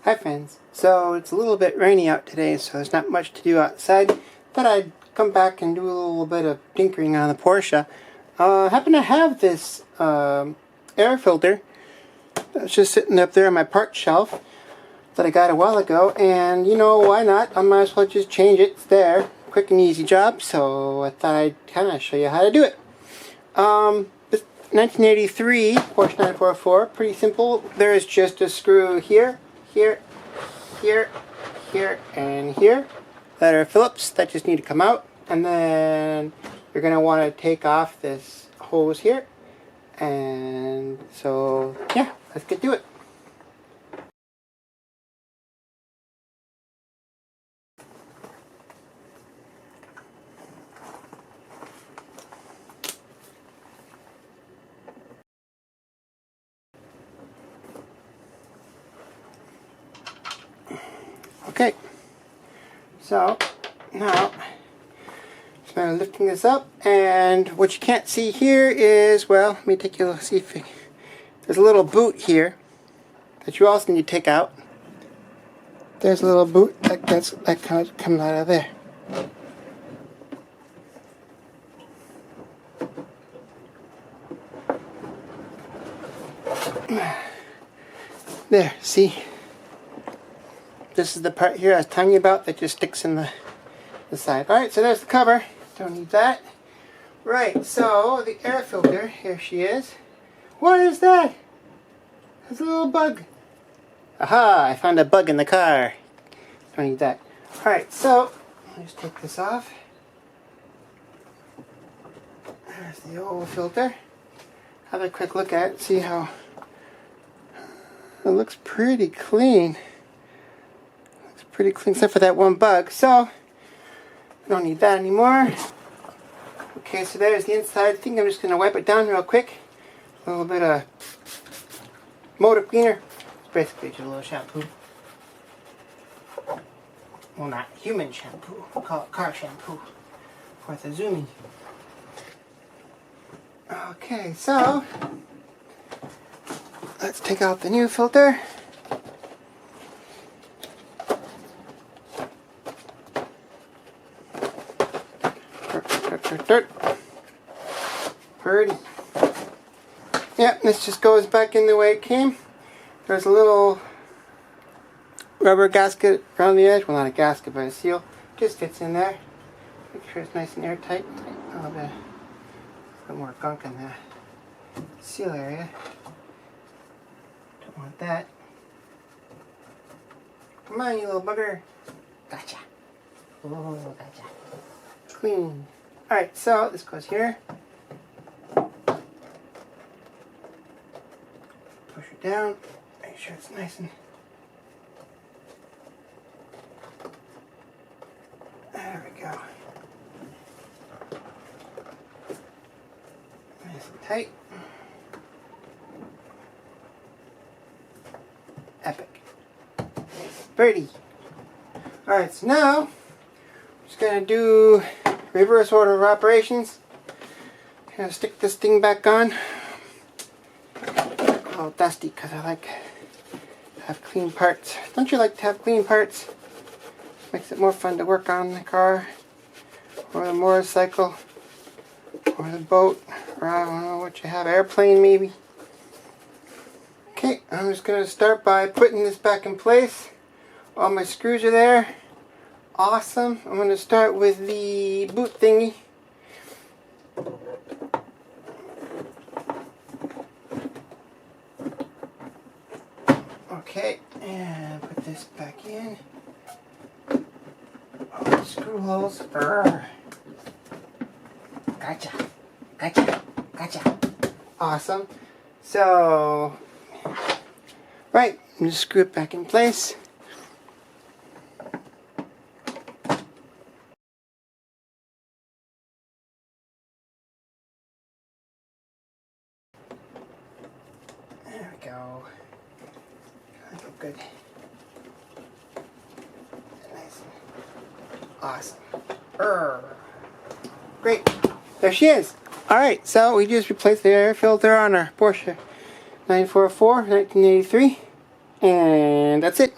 Hi friends, so it's a little bit rainy out today, so there's not much to do outside. Thought I'd come back and do a little bit of tinkering on the Porsche. I happen to have this air filter that's just sitting up there on my parts shelf that I got a while ago, and you know, why not? I might as well just change it. It's there, quick and easy job, so I thought I'd kind of show you how to do it. This 1983 Porsche 944, pretty simple. There's just a screw here, here, and here that are Phillips that just need to come out, and then you're going to want to take off this hose here, and so yeah, let's get to it. Okay, so now I'm lifting this up, and what you can't see here is, well, let me take you a see if there's a little boot here that you also need to take out. There's a little boot that comes out of there. There, see? This is the part here I was telling you about that just sticks in the side. Alright, so there's the cover. Don't need that. Right, so the air filter, here she is. What is that? There's a little bug. Aha, I found a bug in the car. Don't need that. Alright, so I'll just take this off. There's the old filter. Have a quick look at it, see how it looks pretty clean. Pretty clean except for that one bug, so I don't need that anymore. Okay, so there's the inside. I think I'm just going to wipe it down real quick. A little bit of motor cleaner. It's basically just a little shampoo. Well, not human shampoo. We'll call it car shampoo for the zooming. Okay, so let's take out the new filter. Dirt. Pretty. Yep, this just goes back in the way it came. There's a little rubber gasket around the edge. Well, not a gasket, but a seal. Just fits in there. Make sure it's nice and airtight. A little bit more gunk in the seal area. Don't want that. Come on, you little bugger. Gotcha. Oh, gotcha. Clean. Alright, so this goes here. Push it down. Make sure it's nice and... There we go. Nice and tight. Epic. Birdie. Alright, so now I'm just going to do reverse order of operations. Gonna stick this thing back on. A little dusty because I like to have clean parts. Don't you like to have clean parts? Makes it more fun to work on the car, or the motorcycle, or the boat, or I don't know what you have, airplane maybe. Okay, I'm just gonna start by putting this back in place. All my screws are there. Awesome. I'm going to start with the boot thingy. Okay, and put this back in. Oh, the screw holes. Gotcha. Gotcha. Gotcha. Awesome. So, right, I'm going to screw it back in place. There we go. I feel good. Nice. Awesome. Great. There she is. Alright, so we just replaced the air filter on our Porsche 944 1983. And that's it.